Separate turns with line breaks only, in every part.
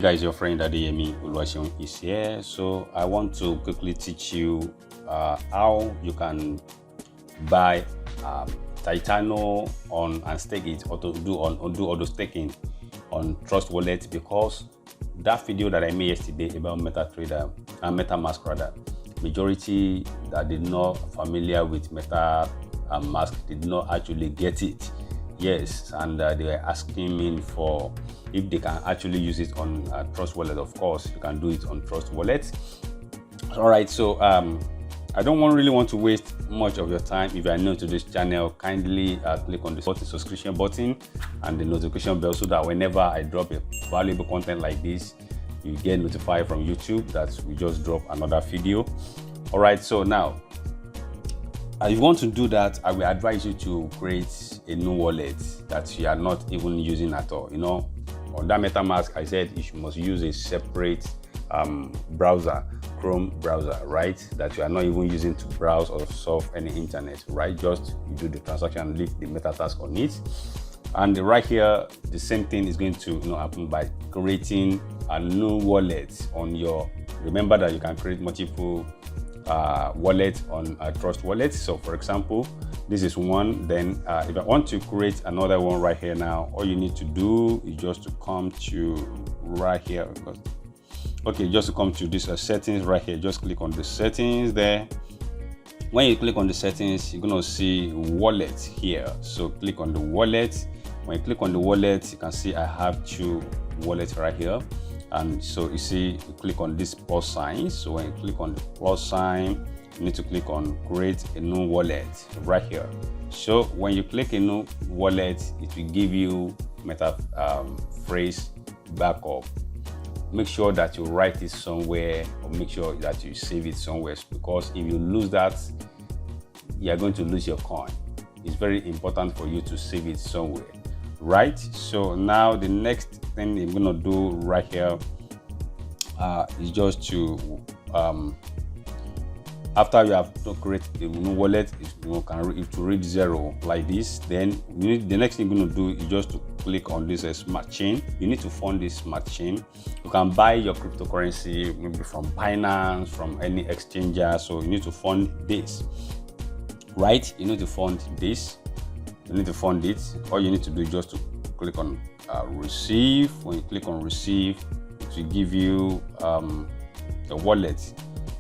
Guys, your friend Adeyemi Oluwaseun is here. So I want to quickly teach you how you can buy Titano on and stake it, or to do auto staking on Trustwallet, because that video that I made yesterday about MetaTrader and MetaMask rather, majority that did not familiar with MetaMask did not actually get it. Yes, and they were asking me for if they can actually use it on Trustwallet. Of course, you can do it on Trustwallet. All right, so I don't really want to waste much of your time. If you are new to this channel, kindly click on the subscription button and the notification bell, so that whenever I drop a valuable content like this, you get notified from YouTube that we just drop another video. All right, so now if you want to do that, I will advise you to create a new wallet that you are not even using at all. You know, on that MetaMask, I said you must use a separate browser, Chrome browser, right? That you are not even using to browse or surf any internet, right? Just you do the transaction and leave the MetaTask on it. And right here, the same thing is going to happen by creating a new wallet on your. Remember that you can create multiple wallet on Trustwallet. So for example, this is one. Then if I want to create another one right here now, all you need to do is just to come to right here. Okay, just to come to this settings right here. Just click on the settings there. When you click on the settings, you're gonna see wallet here. So click on the wallet. When you click on the wallet, you can see I have two wallets right here. And so you see, you click on this plus sign. So when you click on the plus sign, you need to click on create a new wallet right here. So when you click a new wallet, it will give you phrase backup. Make sure that you write it somewhere, or make sure that you save it somewhere, because if you lose that, you are going to lose your coin. It's very important for you to save it somewhere, right? So now the next thing I'm gonna do right here is just to after you have to create a new wallet, to read 0 like this, then the next thing you're gonna do is just to click on this smart chain. You need to fund this smart chain. You can buy your cryptocurrency maybe from Binance, from any exchanger. So you need to fund this, right? You need to fund this. You need to fund it. All you need to do is just to click on receive. When you click on receive, it will give you the wallet.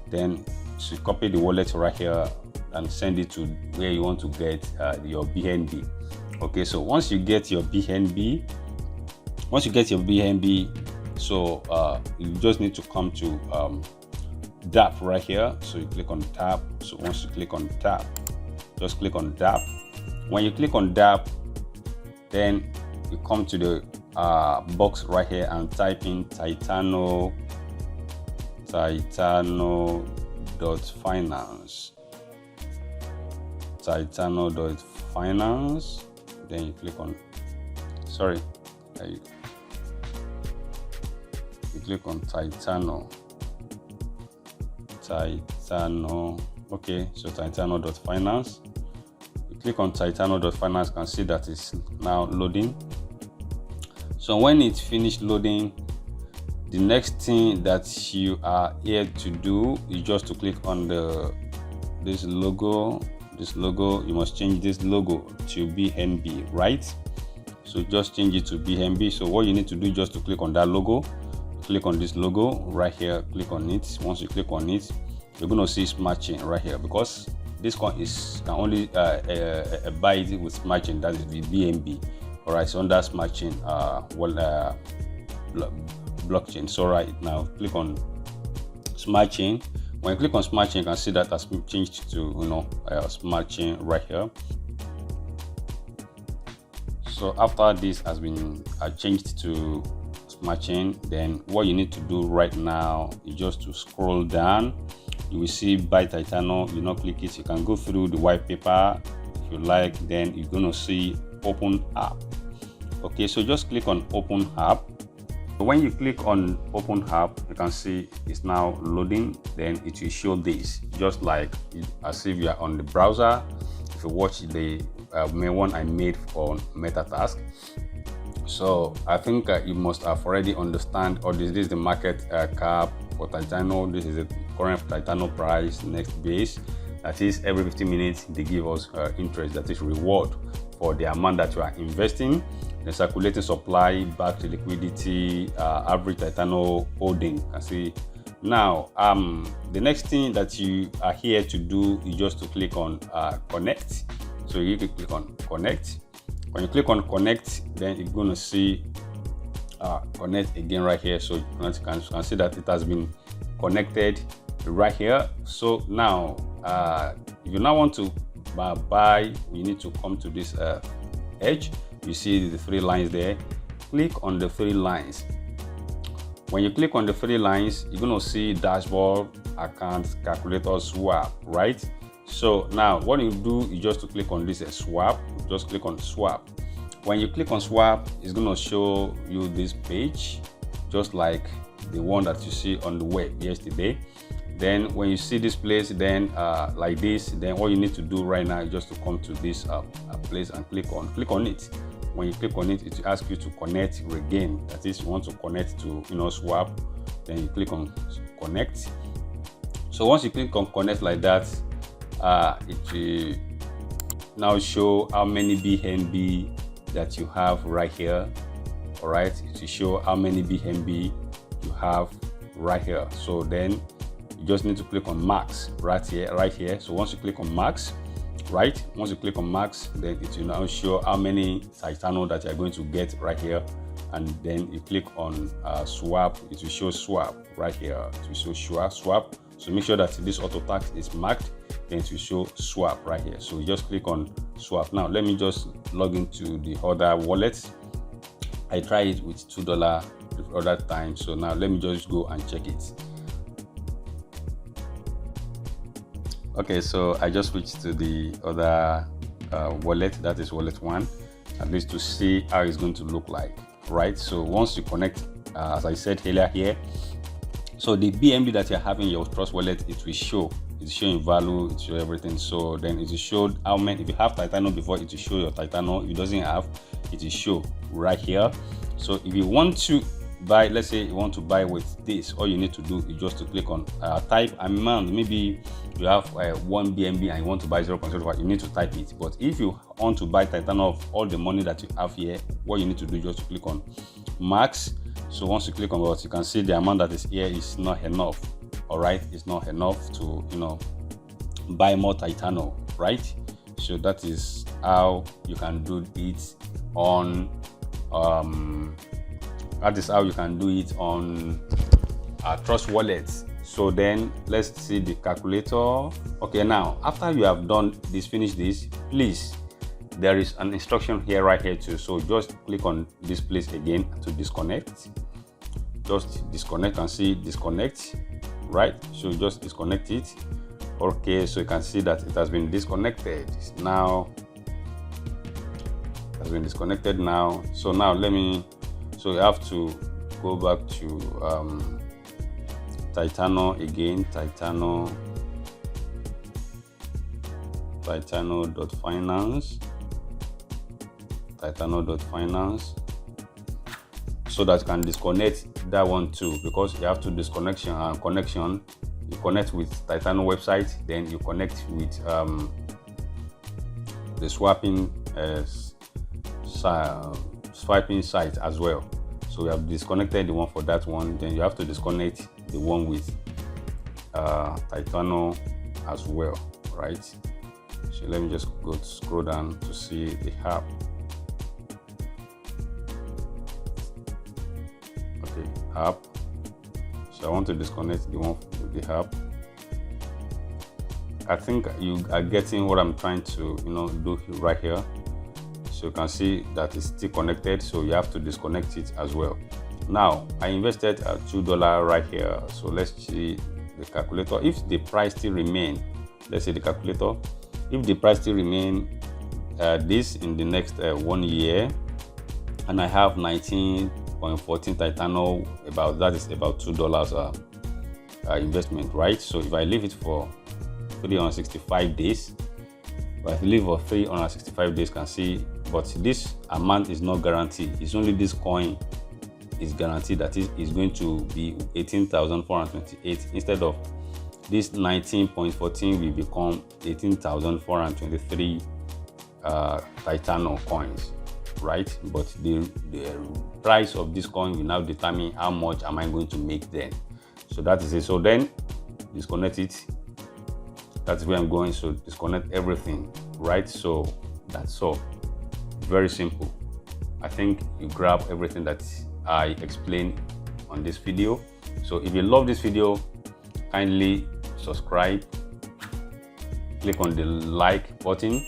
Then you copy the wallet right here and send it to where you want to get your BNB. Okay, so once you get your BNB, so you just need to come to DApp right here. So you click on DApp. So once you click on DApp, just click on DApp. When you click on DApp, then you come to the box right here and type in Titano.finance. Titano.finance. Then you click on, you click on Titano. Okay, so Titano.finance. You click on Titano.finance, you can see that it's now loading. So when it's finished loading, the next thing that you are here to do is just to click on this logo. You must change this logo to BNB, right? So just change it to BNB. So what you need to do is just to click on that logo. Click on this logo right here. Click on it. Once you click on it, you're gonna see smart chain right here, because this coin can only buy it with smart chain, that is the BNB. All right, so on that smart chain blockchain. So right now, click on smart chain. When you click on smart chain, you can see that has been changed to smart chain right here. So after this has been changed to smart chain, then what you need to do right now is just to scroll down. You will see buy Titano. You click it. You can go through the white paper if you like. Then you're gonna see open app. Okay, so just click on open app. When you click on open app, you can see it's now loading. Then it will show this, just like as if you are on the browser. If you watch the main one I made for MetaTask, So I think you must have already understand, or this is the market cap for Titano. This is the current Titano price, next base. That is every 15 minutes they give us interest, that is reward for the amount that you are investing. The circulating supply, back to liquidity, average Titano holding. You can see now. The next thing that you are here to do is just to click on connect. So you can click on connect. When you click on connect, then you're going to see connect again right here. So you can see that it has been connected right here. So now if you now want to buy, you need to come to this edge. You see the 3 lines there. Click on the 3 lines. When you click on the 3 lines, you're going to see dashboard, account, calculator, swap, right? So now what you do is just to click on this swap. Just click on swap. When you click on swap, it's going to show you this page, just like the one that you see on the web yesterday. Then when you see this place, then like this, then what you need to do right now is just to come to this place and click on it. When you click on it, it will ask you to connect again. That is, you want to connect to swap. Then you click on connect. So once you click on connect like that, it will now show how many BNB that you have right here. All right, it will show how many BNB you have right here. So then you just need to click on max right here. So once you click on max, right, once you click on max, then it will now show how many Titano that you're going to get right here. And then you click on swap, it will show swap right here. It will show swap. So make sure that this auto tax is marked, then it will show swap right here. So you just click on swap. Now let me just log into the other wallet. I tried it with $2 the other time. So now let me just go and check it. Okay, so I just switched to the other wallet, that is wallet 1, at least to see how it's going to look like, right? So once you connect, as I said earlier here, so the BNB that you're having your Trust Wallet, it will show. It's showing value, it shows everything. So then it will show how many. If you have Titano before, it will show your Titano. If it doesn't have, it will show right here. So if you want to buy, let's say you want to buy with this, all you need to do is just to click on type amount. Maybe you have 1 BNB and you want to buy 0.05, you need to type it. But if you want to buy Titano of all the money that you have here, what you need to do is just to click on max. So once you click on what, you can see the amount that is here is not enough. All right, it's not enough to buy more Titano, right? So that is how you can do it on Trust Wallet. So then let's see the calculator. Okay, now after you have done this, finish this, please, there is an instruction here right here too. So just click on this place again to disconnect. Just disconnect and see disconnect, right? So just disconnect it. Okay, so you can see that it has been disconnected now. It has been disconnected now. So now so you have to go back to Titano again. Titano.finance, so that you can disconnect that one too, because you have to disconnection and connection. You connect with Titano website, then you connect with the swiping site as well. So we have disconnected the one for that one, then you have to disconnect the one with Titano as well, right? So let me just scroll down to see the app. Okay, app. So I want to disconnect the one with the app. I think you are getting what I'm trying to do right here. So you can see that it's still connected, so you have to disconnect it as well. Now I invested $2 right here. So let's see the calculator. If the price still remain, let's say the calculator, if the price still remain this in the next 1 year, and I have 19.14 Titano, that is about $2 investment, right? So if I leave it for 365 days, if I leave for 365 days, can see but this amount is not guaranteed. It's only this coin is guaranteed that it is going to be 18,428 instead of this 19.14 will become 18,423 Titano coins, right? But the price of this coin will now determine how much am I going to make then. So that is it. So then disconnect it. That's where I'm going. So disconnect everything, right? So that's all. Very simple. I think you grab everything that I explained on this video. So if you love this video, kindly subscribe, click on the like button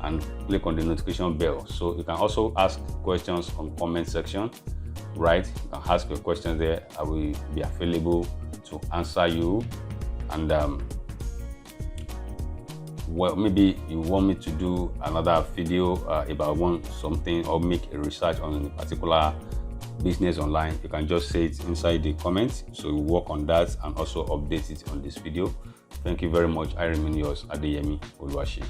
and click on the notification bell. So you can also ask questions on comment section, right? You can ask your questions there. I will be available to answer you. And well, maybe you want me to do another video about something or make a research on a particular business online, you can just say it inside the comments. So we'll work on that and also update it on this video. Thank you very much. I remain yours, Adeyemi Oluwaseyi.